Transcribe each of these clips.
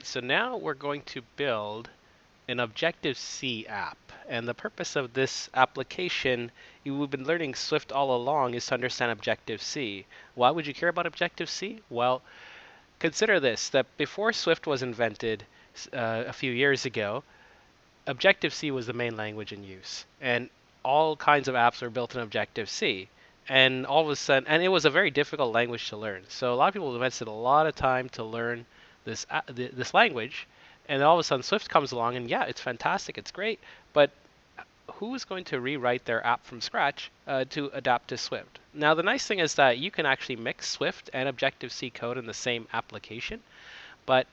Alright, so now we're going to build an Objective-C app. And the purpose of this application, we've been learning Swift all along, is to understand Objective-C. Why would you care about Objective-C? Well, consider this, that before Swift was invented a few years ago, Objective-C was the main language in use. And all kinds of apps were built in Objective-C. And all of a sudden, and it was a very difficult language to learn. So a lot of people invested a lot of time to learn this language, and all of a sudden Swift comes along, and yeah, it's fantastic, it's great, but who is going to rewrite their app from scratch to adapt to Swift? Now, the nice thing is that you can actually mix Swift and Objective-C code in the same application, but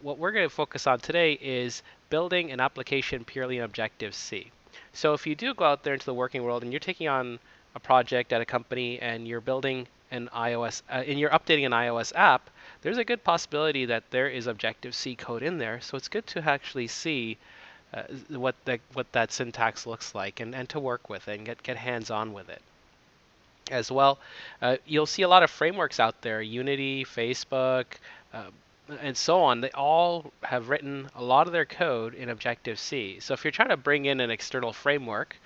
what we're going to focus on today is building an application purely in Objective-C. So if you do go out there into the working world and you're taking on a project at a company and you're building an iOS, and you're updating an iOS app, there's a good possibility that there is Objective-C code in there. So it's good to actually see what that syntax looks like and to work with it and get hands-on with it. As well, you'll see a lot of frameworks out there, Unity, Facebook, and so on. They all have written a lot of their code in Objective-C. So if you're trying to bring in an external framework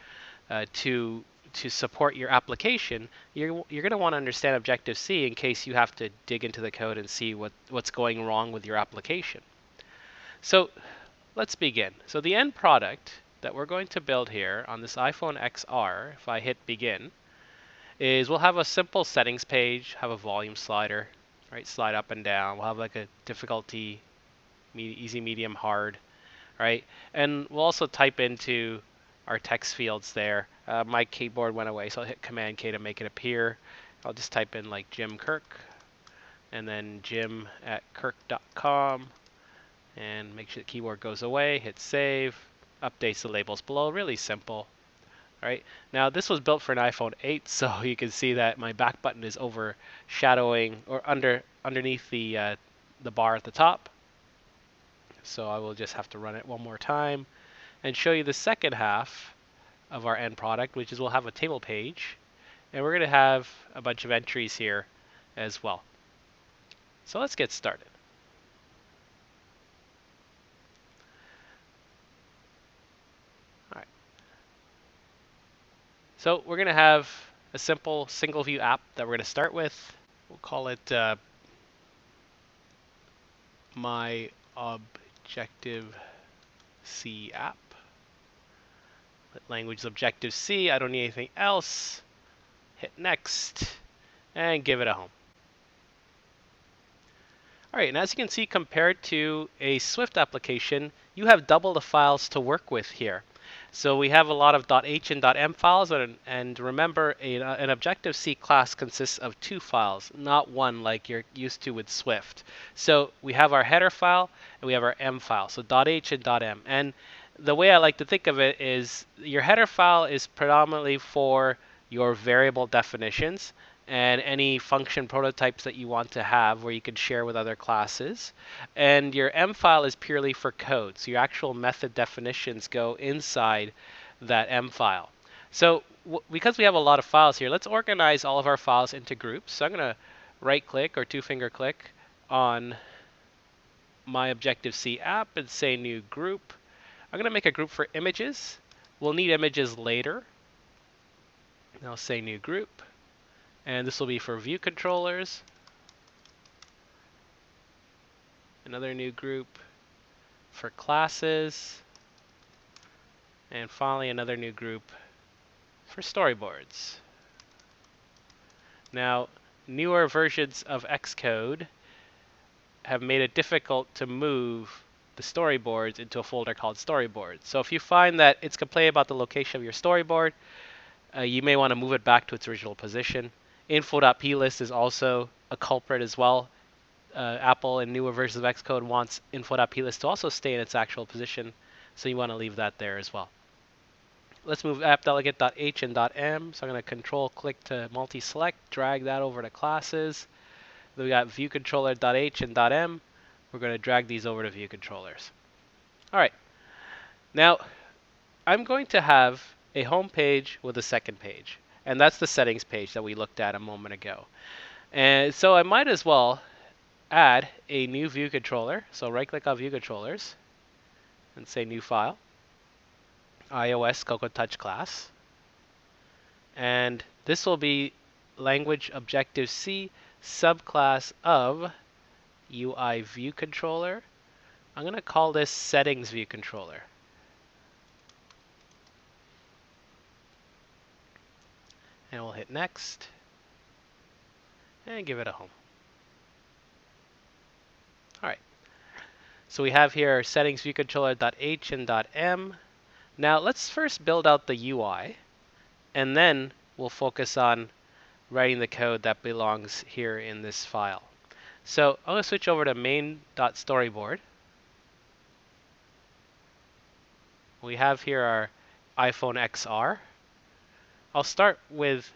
to support your application, you're going to want to understand Objective-C in case you have to dig into the code and see what's going wrong with your application. So let's begin. So the end product that we're going to build here on this iPhone XR, if I hit begin, is we'll have a simple settings page, have a volume slider, right? Slide up and down. We'll have like a difficulty, easy, medium, hard, right? And we'll also type into our text fields there. My keyboard went away, so I'll hit Command K to make it appear. I'll just type in like Jim Kirk, and then jim@kirk.com, and make sure the keyboard goes away. Hit save, updates the labels below. Really simple. All right. Now this was built for an iPhone 8, so you can see that my back button is overshadowing or underneath the bar at the top. So I will just have to run it one more time and show you the second half of our end product, which is we'll have a table page, and we're going to have a bunch of entries here as well. So let's get started. All right. So we're going to have a simple single view app that we're going to start with. We'll call it my Objective-C app. Language is Objective-C. I don't need anything else. Hit next and give it a home. All right, and as you can see, compared to a Swift application, you have double the files to work with here. So we have a lot of .h and .m files, and remember, an Objective-C class consists of 2 files, not one like you're used to with Swift. So we have our header file and we have our m file, so .h and .m. And the way I like to think of it is your header file is predominantly for your variable definitions and any function prototypes that you want to have where you can share with other classes. And your M file is purely for code. So your actual method definitions go inside that M file. So because we have a lot of files here, let's organize all of our files into groups. So I'm going to right click or 2-finger click on my Objective-C app and say new group. I'm going to make a group for images. We'll need images later. I'll say new group. And this will be for view controllers. Another new group for classes. And finally, another new group for storyboards. Now, newer versions of Xcode have made it difficult to move the storyboards into a folder called storyboards. So if you find that it's complaining about the location of your storyboard, you may want to move it back to its original position. Info.plist is also a culprit as well. Apple in newer versions of Xcode wants info.plist to also stay in its actual position, so you want to leave that there as well. Let's move appdelegate.h and .m. So I'm going to control-click to multi-select, drag that over to classes. Then we got viewcontroller.h and .m. We're going to drag these over to view controllers. All right. Now, I'm going to have a home page with a second page. And that's the settings page that we looked at a moment ago. And so I might as well add a new view controller. So right-click on View Controllers and say New File, iOS Cocoa Touch class. And this will be Language Objective-C subclass of UI View Controller. I'm going to call this Settings View Controller. And we'll hit Next and give it a home. All right. So we have here settings view controller.h and .m. Now let's first build out the UI, and then we'll focus on writing the code that belongs here in this file. So I'm going to switch over to main.storyboard. We have here our iPhone XR. I'll start with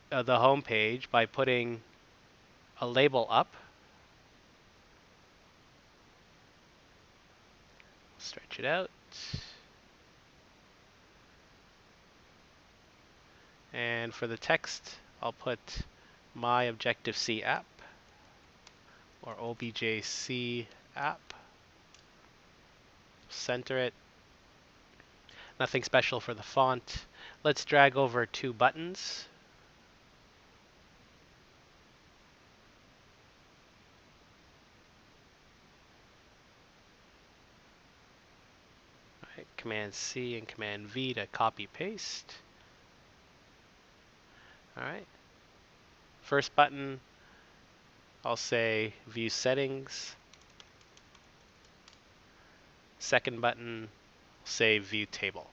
the home page by putting a label up. Stretch it out. And for the text, I'll put my Objective-C app or OBJ-C app. Center it. Nothing special for the font. Let's drag over 2 buttons. All right, Command C and Command V to copy paste. All right. First button, I'll say View Settings. Second button, I'll say View Table.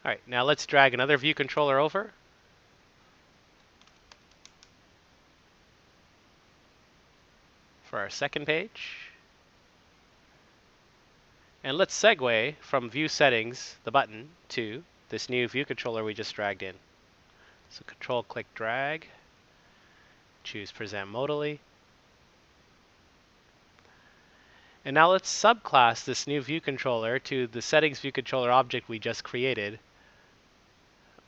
All right, now let's drag another view controller over. For our second page. And let's segue from View Settings, the button, to this new view controller we just dragged in. So Control click drag, choose Present Modally. And now let's subclass this new view controller to the settings view controller object we just created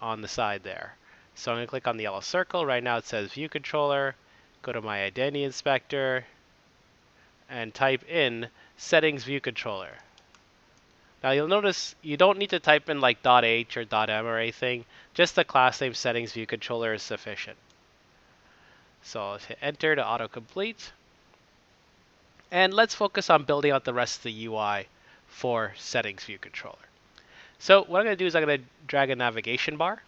on the side there. So I'm going to click on the yellow circle. Right now it says view controller. Go to my identity inspector and type in settings view controller. Now you'll notice you don't need to type in like .h or .m or anything. Just the class name settings view controller is sufficient. So I'll hit enter to autocomplete. And let's focus on building out the rest of the UI for settings view controller. So what I'm going to do is I'm going to drag a navigation bar.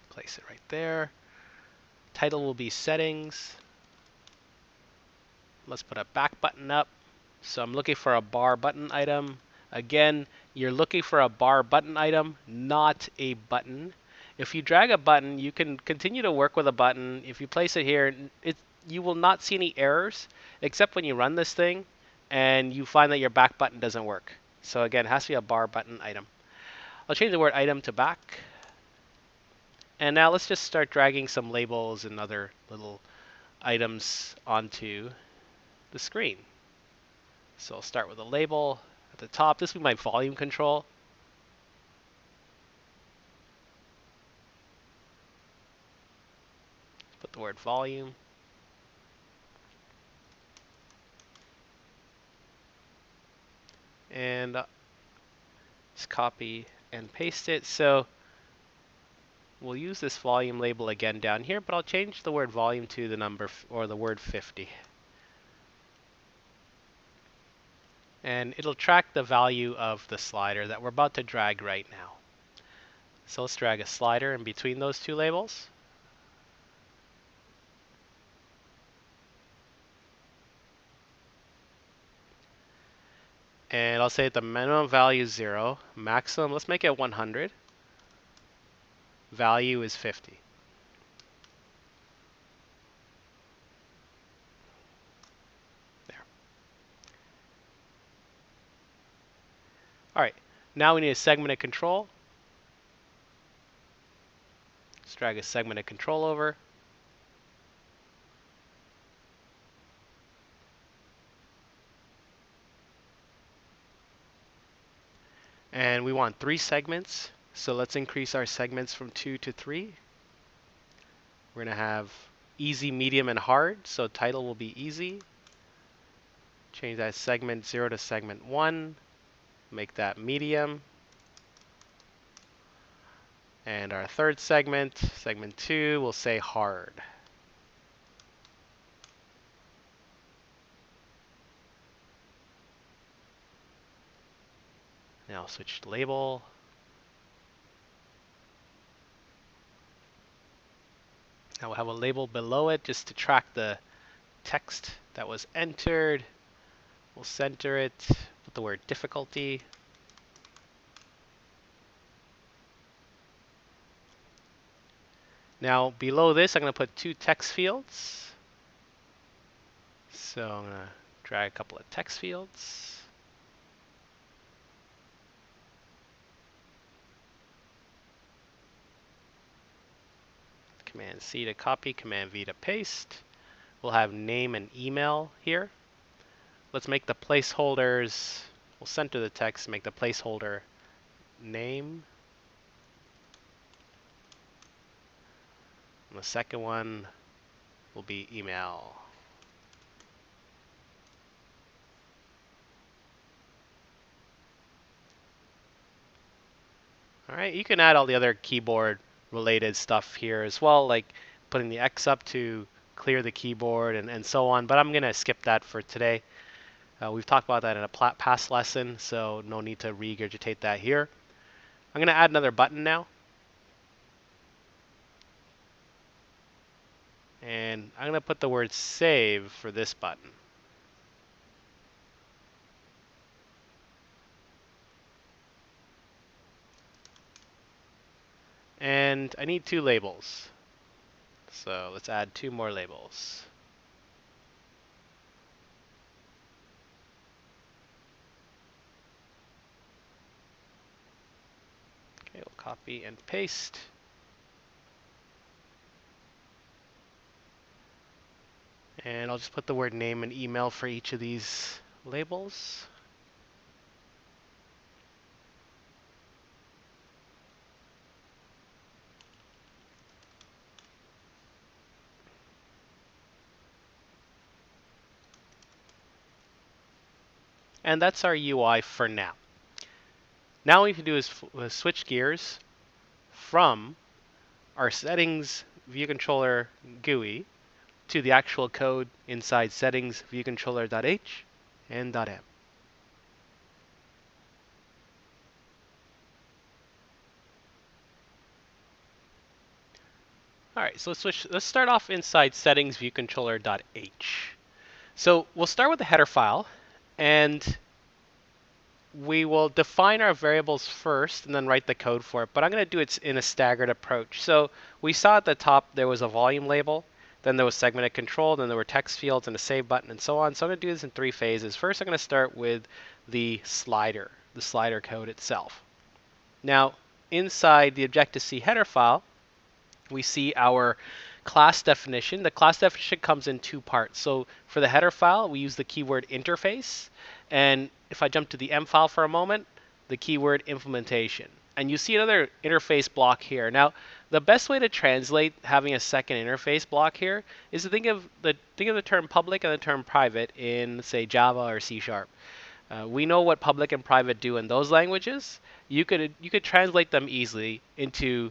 Place it right there. Title will be settings. Let's put a back button up. So I'm looking for a bar button item. Again, you're looking for a bar button item, not a button. If you drag a button, you can continue to work with a button. If you place it here, you will not see any errors, except when you run this thing and you find that your back button doesn't work. So again, it has to be a bar button item. I'll change the word item to back. And now let's just start dragging some labels and other little items onto the screen. So I'll start with a label at the top. This will be my volume control. Put the word volume. And just copy and paste it. So we'll use this volume label again down here, but I'll change the word volume to the number or the word 50. And it'll track the value of the slider that we're about to drag right now. So let's drag a slider in between those two labels. And I'll say the minimum value is 0. Maximum, let's make it 100. Value is 50. There. All right, now we need a segmented control. Let's drag a segmented control over. And we want 3 segments. So let's increase our segments from 2 to 3. We're going to have easy, medium, and hard. So title will be easy. Change that segment 0 to segment 1. Make that medium. And our third segment, segment 2, we'll say hard. Now switch to label. Now we'll have a label below it just to track the text that was entered. We'll center it, put the word difficulty. Now below this, I'm going to put 2 text fields. So I'm going to drag a couple of text fields. Command C to copy, Command V to paste. We'll have name and email here. Let's make the placeholders, we'll center the text, make the placeholder name. And the second one will be email. All right, you can add all the other keyboard related stuff here as well, like putting the X up to clear the keyboard and so on, but I'm going to skip that for today. We've talked about that in a past lesson, so no need to regurgitate that here. I'm going to add another button now. And I'm going to put the word save for this button. And I need 2 labels. So let's add 2 more labels. Okay, we'll copy and paste. And I'll just put the word name and email for each of these labels. And that's our UI for now. Now what we can do is switch gears from our settings view controller GUI to the actual code inside settings view controller.h and .m. All right, so let's start off inside settings view controller.h. So we'll start with the header file, and we will define our variables first and then write the code for it, but I'm going to do it in a staggered approach. So we saw at the top there was a volume label, then there was segmented control, then there were text fields and a save button and so on. So I'm going to do this in 3 phases. First, I'm going to start with the slider code itself. Now, inside the Objective-C header file, we see our class definition. The class definition comes in 2 parts. So for the header file, we use the keyword interface. And if I jump to the M file for a moment, the keyword implementation. And you see another interface block here. Now, the best way to translate having a second interface block here is to think of the term public and the term private in, say, Java or C#. We know what public and private do in those languages. You could translate them easily into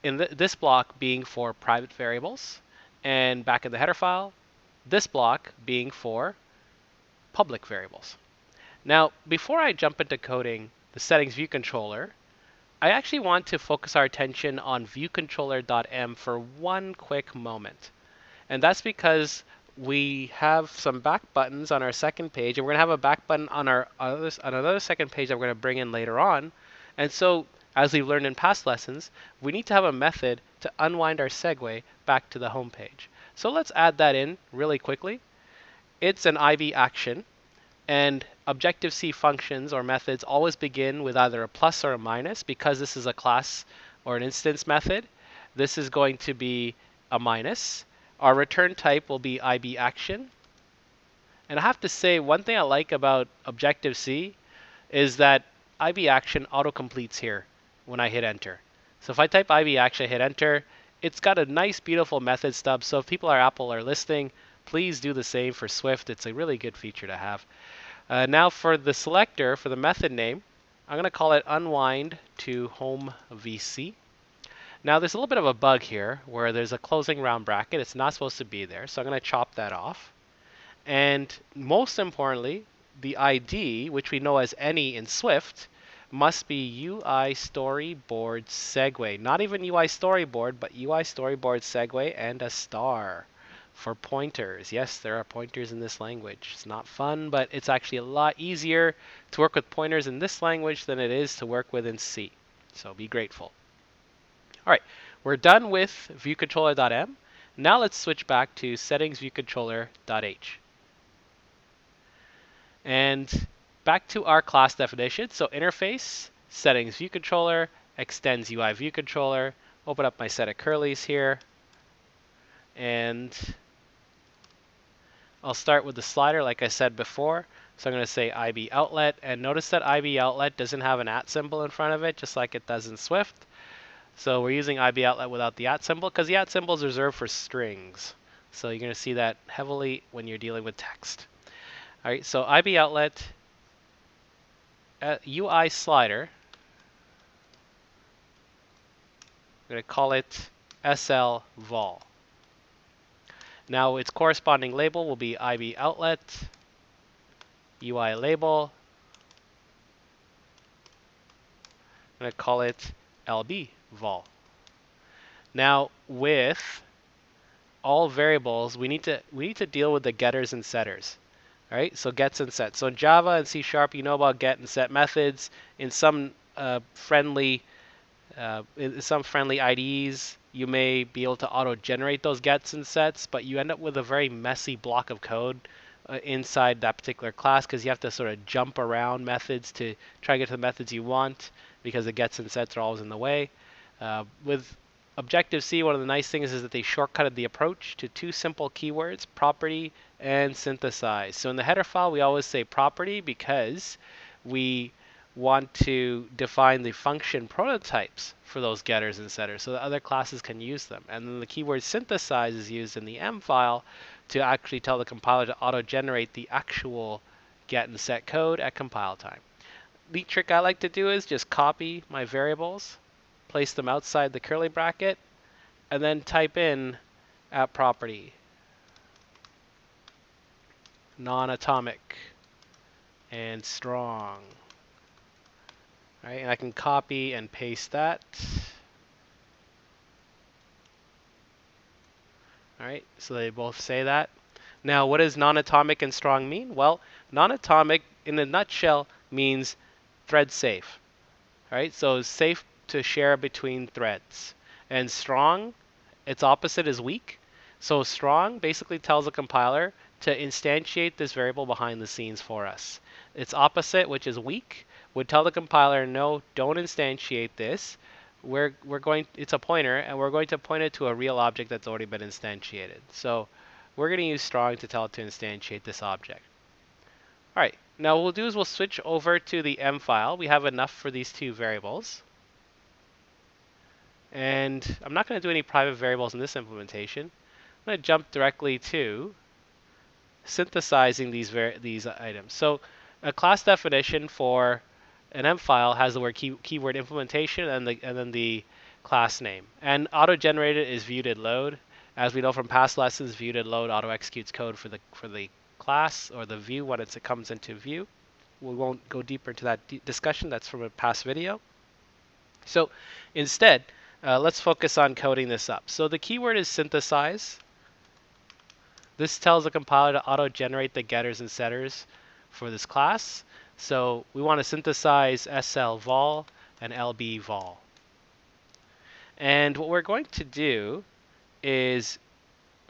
this block being for private variables, and back in the header file, this block being for public variables. Now, before I jump into coding the settings view controller, I actually want to focus our attention on viewcontroller.m for one quick moment. And that's because we have some back buttons on our second page, and we're going to have a back button on another second page that we're going to bring in later on. And so, as we've learned in past lessons, we need to have a method to unwind our segue back to the home page. So let's add that in really quickly. It's an IV action, and Objective-C functions or methods always begin with either a plus or a minus. Because this is a class or an instance method, this is going to be a minus. Our return type will be IB action. And I have to say, one thing I like about Objective-C is that IB action auto-completes here when I hit enter. So if I type IB action, hit enter, it's got a nice, beautiful method stub. So if people at Apple are listening, please do the same for Swift. It's a really good feature to have. Now for the selector, for the method name, I'm going to call it unwind to home VC. Now there's a little bit of a bug here where there's a closing round bracket. It's not supposed to be there, so I'm going to chop that off. And most importantly, the ID, which we know as any in Swift, must be UI storyboard segue. Not even UI storyboard, but UI storyboard segue and a star for pointers. Yes, there are pointers in this language. It's not fun, but it's actually a lot easier to work with pointers in this language than it is to work with in C. So be grateful. All right, we're done with viewcontroller.m. Now let's switch back to settings viewcontroller.h. And back to our class definition. So interface, settings view controller, extends UI view controller. Open up my set of curlies here. And I'll start with the slider like I said before. So I'm going to say IB outlet. And notice that IB outlet doesn't have an @ symbol in front of it, just like it does in Swift. So we're using IB outlet without the @ symbol because the @ symbol is reserved for strings. So you're going to see that heavily when you're dealing with text. All right, so IB outlet, UI slider, I'm going to call it SL vol. Now its corresponding label will be IB outlet, UI label. I'm going to call it LB vol. Now with all variables, we need to deal with the getters and setters. All right, so gets and sets. So in Java and C#, you know about get and set methods. In some friendly IDEs, you may be able to auto-generate those gets and sets, but you end up with a very messy block of code inside that particular class because you have to sort of jump around methods to try to get to the methods you want because the gets and sets are always in the way. With Objective-C, one of the nice things is that they shortcutted the approach to two simple keywords, property and synthesize. So in the header file, we always say property because we want to define the function prototypes for those getters and setters so that other classes can use them. And then the keyword synthesize is used in the M file to actually tell the compiler to auto-generate the actual get and set code at compile time. The trick I like to do is just copy my variables, place them outside the curly bracket, and then type in at property, non-atomic, and strong. All right, and I can copy and paste that. All right, so they both say that. Now, what does non-atomic and strong mean? Well, non-atomic, in a nutshell, means thread safe. All right, so it's safe to share between threads. And strong, its opposite is weak. So strong basically tells the compiler to instantiate this variable behind the scenes for us. Its opposite, which is weak, would tell the compiler, no, don't instantiate this. It's a pointer, and we're going to point it to a real object that's already been instantiated. So we're going to use strong to tell it to instantiate this object. All right, now what we'll do is we'll switch over to the M file. We have enough for these two variables. And I'm not going to do any private variables in this implementation. I'm going to jump directly to synthesizing these items. So a class definition for an M file has the word keyword implementation and then the class name. And auto-generated is view.load. As we know from past lessons, view.load auto-executes code for the class or the view when it comes into view. We won't go deeper into that discussion. That's from a past video. So instead, let's focus on coding this up. So the keyword is synthesize. This tells the compiler to auto-generate the getters and setters for this class. So we want to synthesize SL vol and LB vol. And what we're going to do is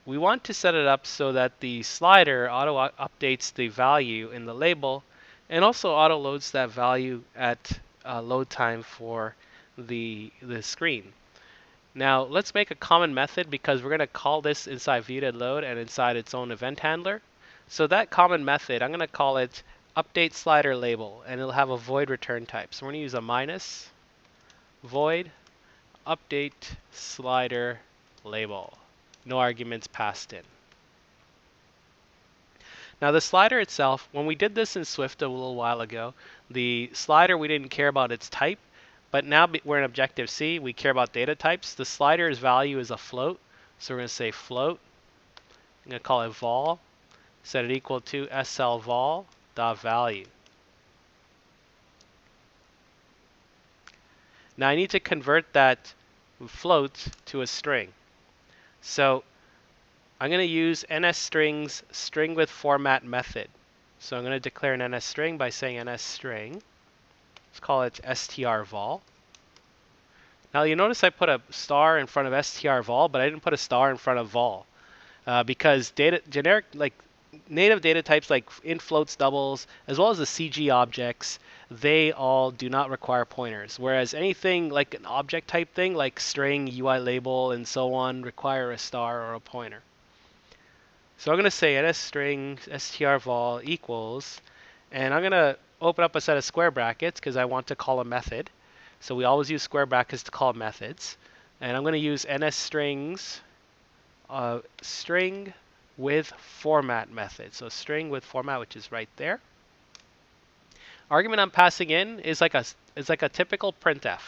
we want to set it up so that the slider auto-updates the value in the label and also auto-loads that value at load time for the screen. Now let's make a common method because we're going to call this inside view.load and inside its own event handler. So that common method, I'm going to call it update slider label, and it'll have a void return type. So we're going to use a minus void update slider label. No arguments passed in. Now the slider itself, when we did this in Swift a little while ago, the slider we didn't care about its type, but now we're in Objective-C, we care about data types. The slider's value is a float, so we're going to say float. I'm going to call it vol, set it equal to slvol.value. Now I need to convert that float to a string. So I'm going to use NSStrings string with format method. So I'm going to declare an NSString by saying NSString. Let's call it strvol. Now you notice I put a star in front of strvol, but I didn't put a star in front of vol because generic native data types like int floats, doubles, as well as the CG objects, they all do not require pointers. Whereas anything like an object type thing like string, UI label, and so on require a star or a pointer. So I'm going to say NSString strvol equals, and I'm going to open up a set of square brackets because I want to call a method. So we always use square brackets to call methods. And I'm going to use NSStrings string with format method. So string with format, which is right there. Argument I'm passing in is like a typical printf.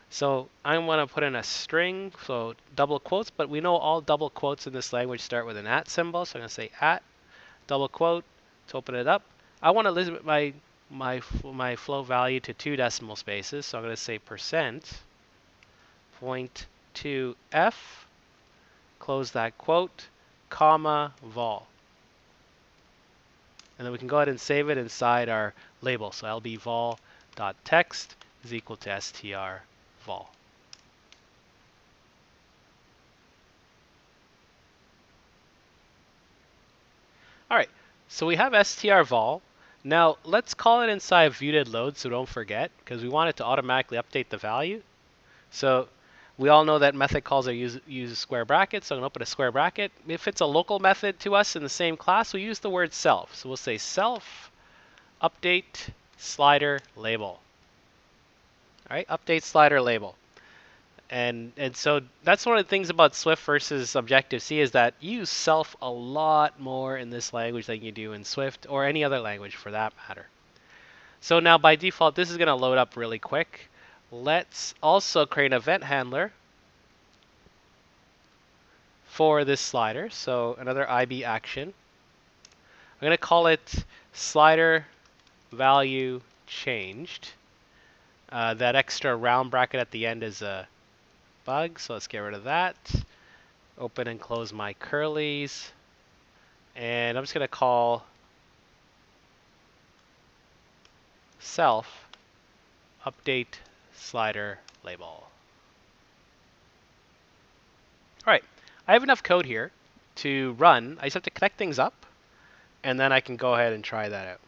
So I want to put in a string, so double quotes, but we know all double quotes in this language start with an @ symbol. So I'm going to say @ double quote to open it up. I want to limit my float value to 2 decimal spaces. So I'm going to say %.2f, close that quote, comma, vol. And then we can go ahead and save it inside our label. So lbvol.text is equal to strvol. All right, so we have strvol. Now let's call it inside viewDidLoad so don't forget, because we want it to automatically update the value. So we all know that method calls use square brackets, so I'm going to open a square bracket. If it's a local method to us in the same class, we use the word self. So we'll say self update slider label. All right, update slider label. And so that's one of the things about Swift versus Objective-C is that you use self a lot more in this language than you do in Swift or any other language for that matter. So now by default, this is going to load up really quick. Let's also create an event handler for this slider. So another IB action. I'm going to call it slider value changed. That extra round bracket at the end is a bug, so let's get rid of that. Open and close my curlies. And I'm just going to call self update slider label. All right, I have enough code here to run. I just have to connect things up, and then I can go ahead and try that out.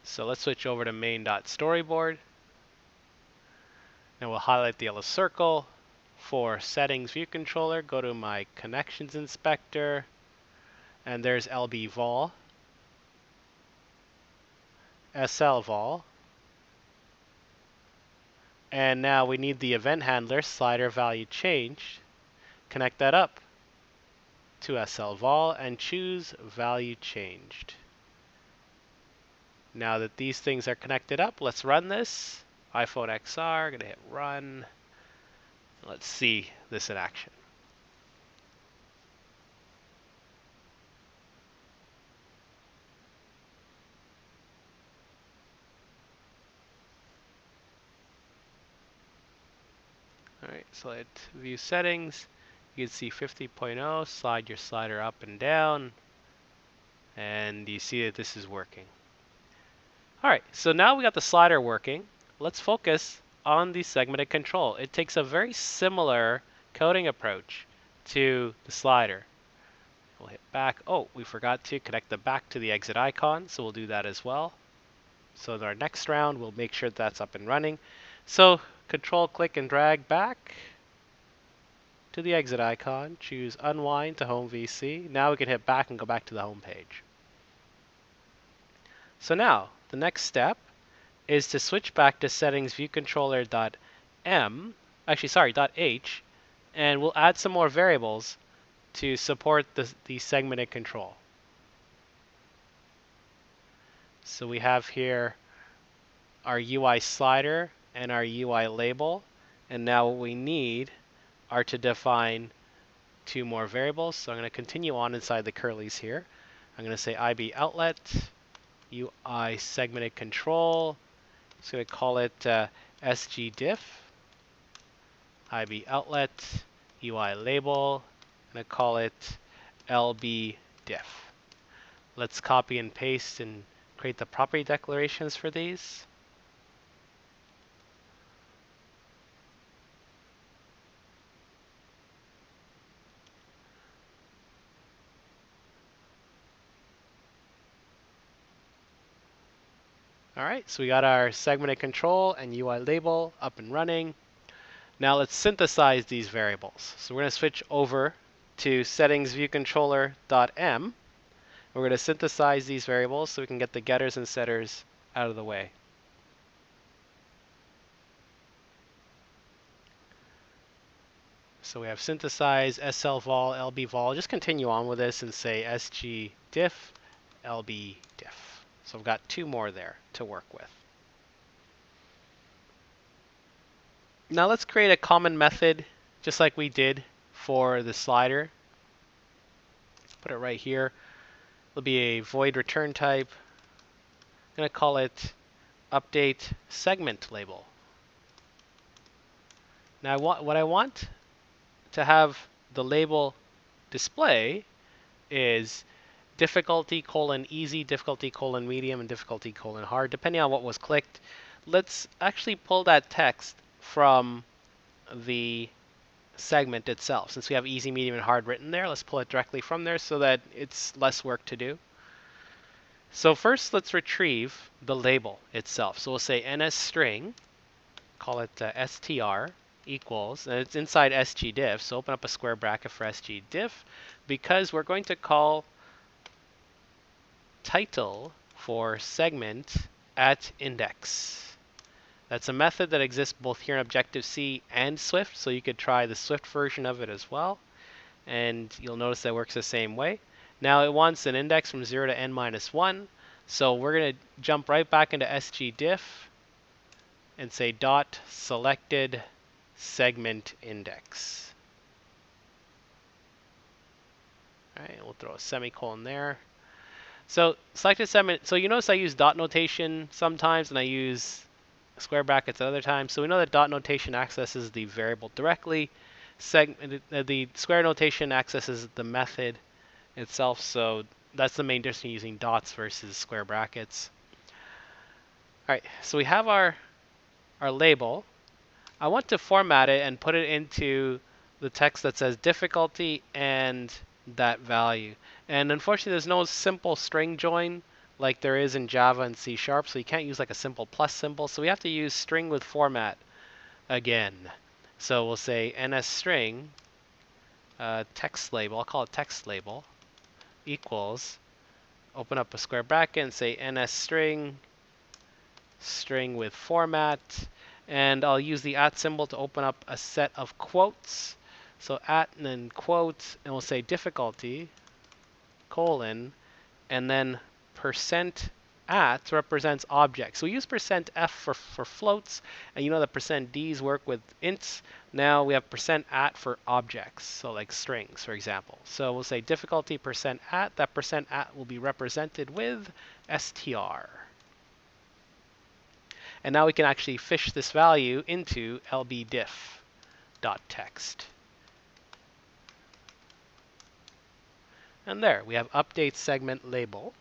So let's switch over to main.storyboard. And we'll highlight the yellow circle. For settings view controller, go to my connections inspector. And there's lbvol, slvol. And now we need the event handler, slider value changed. Connect that up to slvol and choose value changed. Now that these things are connected up, let's run this. iPhone XR, gonna hit run. Let's see this in action. All right, so at view settings, you can see 50.0, slide your slider up and down, and you see that this is working. All right, so now we got the slider working. Let's focus on the segmented control. It takes a very similar coding approach to the slider. We'll hit back. Oh, we forgot to connect the back to the exit icon, so we'll do that as well. So in our next round, we'll make sure that's up and running. So control, click, and drag back to the exit icon, choose Unwind to Home VC. Now we can hit back and go back to the home page. So now, the next step is to switch back to settings viewcontroller.m, actually sorry, .h, and we'll add some more variables to support the segmented control. So we have here our UI slider and our UI label, and now what we need are to define two more variables. So I'm going to continue on inside the curlies here. I'm going to say IB outlet, UI segmented control. I'm just going to call it SGDiff, IB outlet, UI label. I'm going to call it LBDiff. Let's copy and paste and create the property declarations for these. All right, so we got our segmented control and UI label up and running. Now let's synthesize these variables. So we're going to switch over to settings viewcontroller.m. We're going to synthesize these variables so we can get the getters and setters out of the way. So we have synthesize, slvol, lbvol. Just continue on with this and say sgdiff, lbdiff. So we've got two more there to work with. Now let's create a common method just like we did for the slider. Put it right here. It'll be a void return type. I'm going to call it update segment label. Now what I want to have the label display is difficulty : easy, difficulty : medium, and difficulty : hard, depending on what was clicked. Let's actually pull that text from the segment itself. Since we have easy, medium, and hard written there, let's pull it directly from there so that it's less work to do. So first, let's retrieve the label itself. So we'll say NSString, call it str, equals, and it's inside sgdiff, so open up a square bracket for sgdiff, because we're going to call title for segment at index. That's a method that exists both here in Objective-C and Swift, so you could try the Swift version of it as well, and you'll notice that it works the same way. Now it wants an index from 0 to n-1, so we're going to jump right back into sgdiff and say dot selected segment index. All right, we'll throw a semicolon there. So selected segment, so you notice I use dot notation sometimes and I use square brackets at other times. So we know that dot notation accesses the variable directly. The square notation accesses the method itself, so that's the main difference in using dots versus square brackets. All right, so we have our label. I want to format it and put it into the text that says difficulty and that value. And unfortunately, there's no simple string join like there is in Java and C#, so you can't use like a simple plus symbol. So we have to use string with format again. So we'll say NSString text label, I'll call it text label, equals, open up a square bracket and say NSString string with format, and I'll use the @ symbol to open up a set of quotes. So @ and then quotes, and we'll say difficulty, : and then %@ represents objects. So we use %f for floats, and you know that %ds work with ints. Now we have %at for objects, so like strings, for example. So we'll say difficulty %at, that %at will be represented with str. And now we can actually fish this value into lbdiff.text. And there, we have update segment label.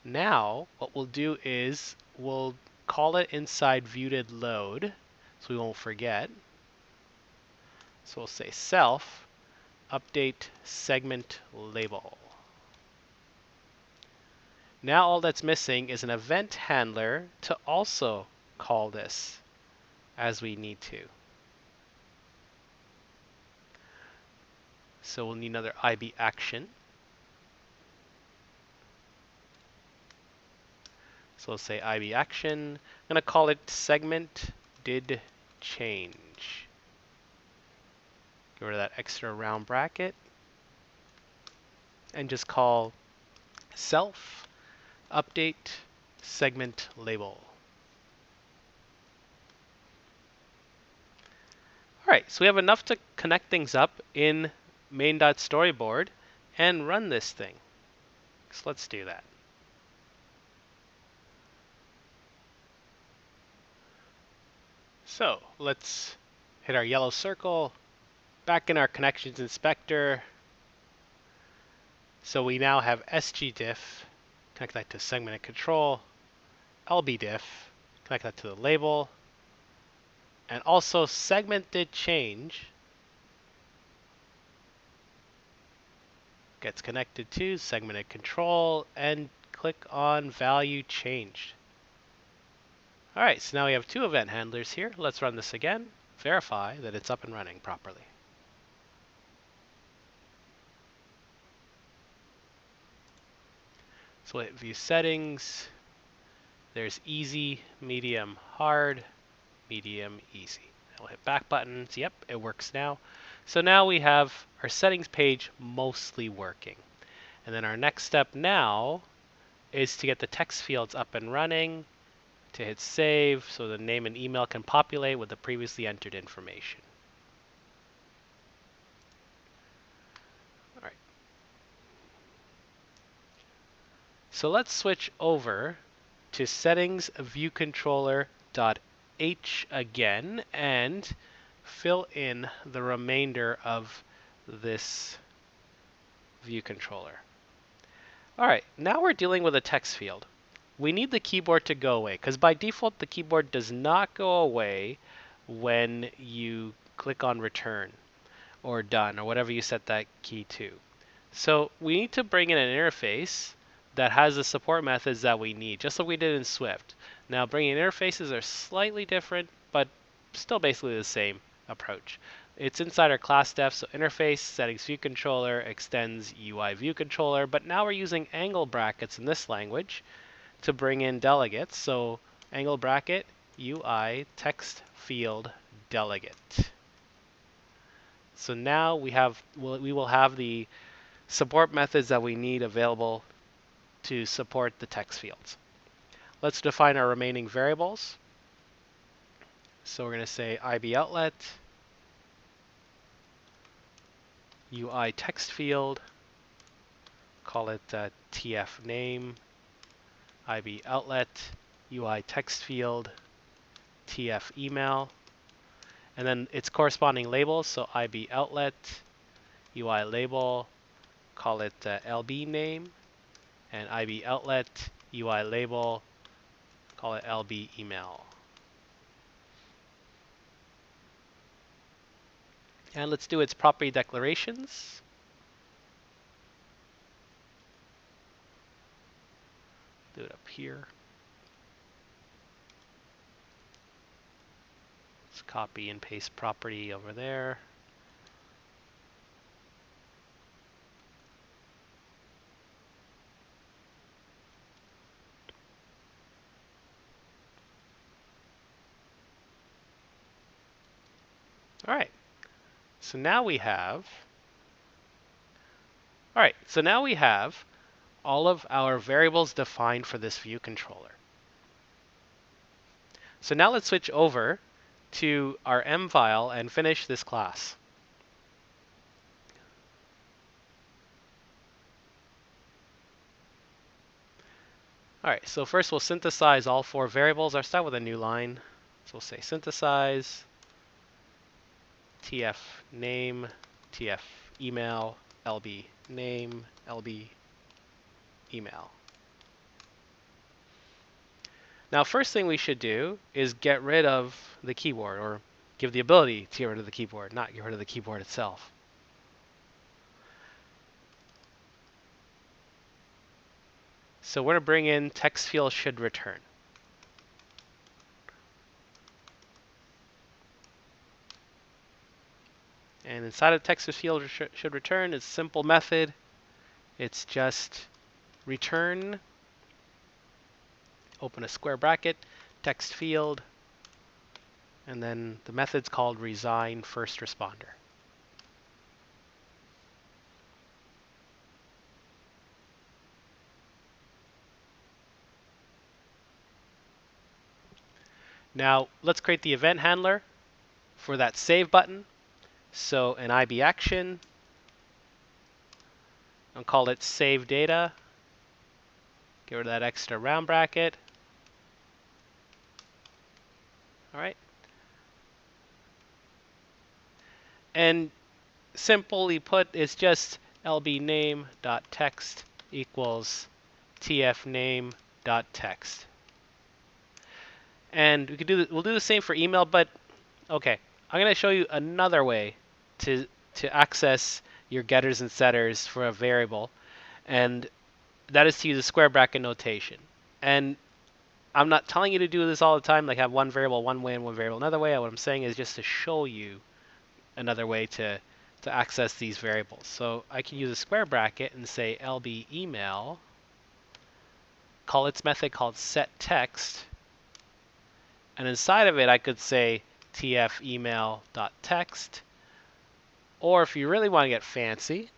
Now, what we'll do is we'll call it inside viewDidLoad, so we won't forget. So we'll say self update segment label. Now all that's missing is an event handler to also call this as we need to. So we'll need another IB action. So we'll say IB action. I'm going to call it segment did change. Get rid of that extra round bracket. And just call self update segment label. All right, so we have enough to connect things up in main.storyboard and run this thing. So let's do that. So let's hit our yellow circle, back in our connections inspector. So we now have sgdiff, connect that to segment and control, lbdiff, connect that to the label, and also segment did change gets connected to segment and control, and click on value changed. All right, so now we have two event handlers here. Let's run this again, verify that it's up and running properly. So we'll hit view settings. There's easy, medium, hard, medium, easy. We'll hit back buttons. Yep, it works now. So now we have our settings page mostly working. And then our next step now is to get the text fields up and running, to hit save so the name and email can populate with the previously entered information. All right. So let's switch over to settings view controller.h again and fill in the remainder of this view controller. All right, now we're dealing with a text field. We need the keyboard to go away, because by default the keyboard does not go away when you click on return or done or whatever you set that key to. So we need to bring in an interface that has the support methods that we need, just like we did in Swift. Now bringing interfaces are slightly different, but still basically the same approach. It's inside our class def, so interface, settings view controller, extends UI view controller, but now we're using angle brackets in this language to bring in delegates. So angle bracket, UI text field delegate. So now we will have the support methods that we need available to support the text fields. Let's define our remaining variables. So we're going to say IB outlet, UI text field, call it TF name, IB outlet, UI text field, TF email, and then its corresponding labels. So IB outlet, UI label, call it LB name, and IB outlet, UI label, call it LB email. And let's do its property declarations. Do it up here. Let's copy and paste property over there. All right. So now we have all of our variables defined for this view controller. So now let's switch over to our M file and finish this class. All right, so first we'll synthesize all four variables. I'll start with a new line. So we'll say synthesize TF name, TF email, LB name, LB email. Now, first thing we should do is get rid of the keyboard, or give the ability to get rid of the keyboard, not get rid of the keyboard itself. So we're going to bring in text field should return. And And inside of text field should return is a simple method. It's just return, open a square bracket, text field, and then the method's called resign first responder. Now let's create the event handler for that save button. So an IB action, I'll call it save data. Get rid of that extra round bracket. All right. And simply put, it's just lbname.text equals tfname.text. And we'll do the same for email, but okay, I'm going to show you another way to access your getters and setters for a variable, and that is to use a square bracket notation. And I'm not telling you to do this all the time, like have one variable one way and one variable another way. What I'm saying is just to show you another way to access these variables. So I can use a square bracket and say lb email, call its method called setText, and inside of it I could say tf email.text, or if you really want to get fancy,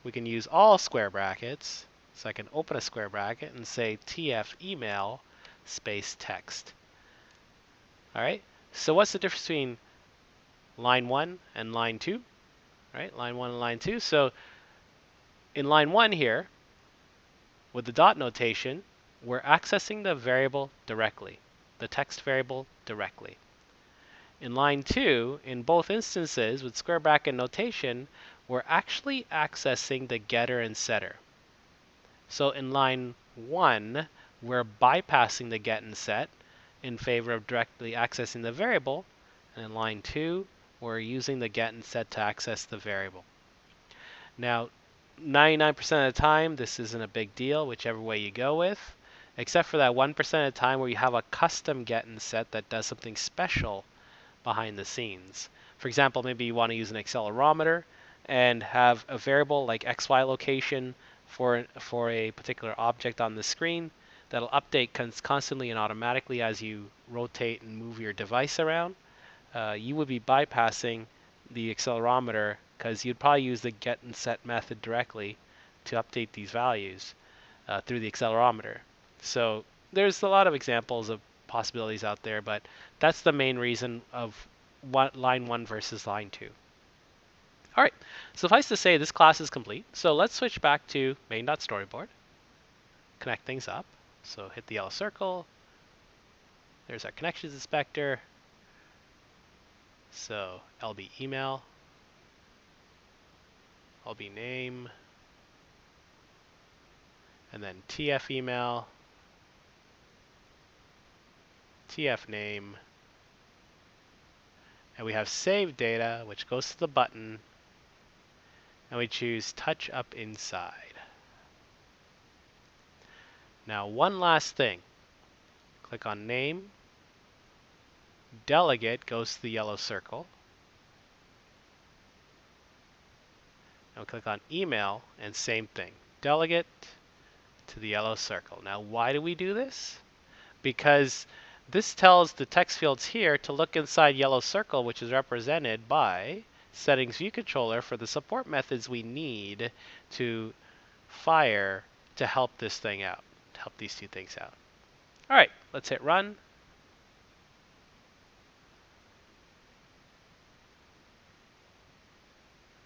we can use all square brackets. So I can open a square bracket and say tf email space text. All right. So what's the difference between line 1 and line 2? Right, line 1 and line 2. So in line 1 here, with the dot notation, we're accessing the variable directly, the text variable directly. In line 2, in both instances with square bracket notation, we're actually accessing the getter and setter. So in line 1, we're bypassing the get and set in favor of directly accessing the variable. And in line 2, we're using the get and set to access the variable. Now, 99% of the time, this isn't a big deal, whichever way you go with, except for that 1% of the time where you have a custom get and set that does something special behind the scenes. For example, maybe you want to use an accelerometer and have a variable like XY location for a particular object on the screen that'll update constantly and automatically as you rotate and move your device around. You would be bypassing the accelerometer because you'd probably use the get and set method directly to update these values through the accelerometer. So there's a lot of examples of possibilities out there, but that's the main reason of what line 1 versus line 2. All right, suffice to say this class is complete. So let's switch back to main.storyboard, connect things up. So hit the yellow circle. There's our connections inspector. So lb email, lb name, and then tf email, tf name, and we have save data, which goes to the button, and we choose touch up inside. Now one last thing, click on name, delegate goes to the yellow circle, and click on email, and same thing, delegate to the yellow circle. Now why do we do this? Because this tells the text fields here to look inside yellow circle, which is represented by settings view controller for the support methods we need to fire to help this thing out, to help these two things out. All right, let's hit run.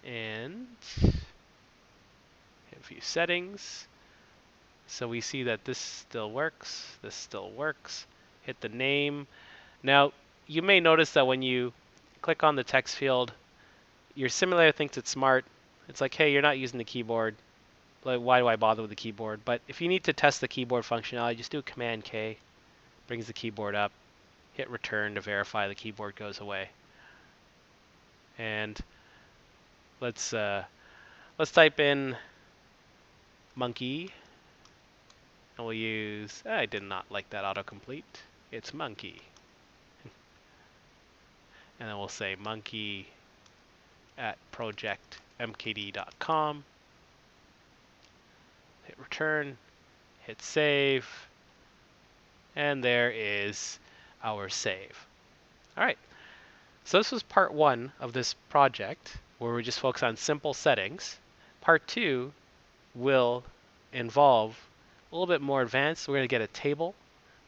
And hit view settings. So we see that this still works, this still works. Hit the name. Now, you may notice that when you click on the text field, your simulator thinks it's smart. It's like, hey, you're not using the keyboard. Like, why do I bother with the keyboard? But if you need to test the keyboard functionality, just do Command K, brings the keyboard up, hit return to verify the keyboard goes away. And let's type in Munkee, and we'll use, I did not like that autocomplete. It's Munkee. And then we'll say Munkee at projectmkd.com. Hit return, hit save, and there is our save. All right, so this was part 1 of this project where we just focus on simple settings. Part 2 will involve a little bit more advanced. We're going to get a table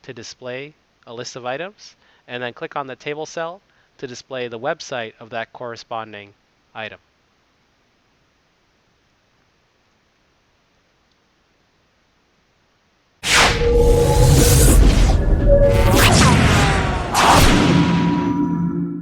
to display a list of items, and then click on the table cell to display the website of that corresponding item.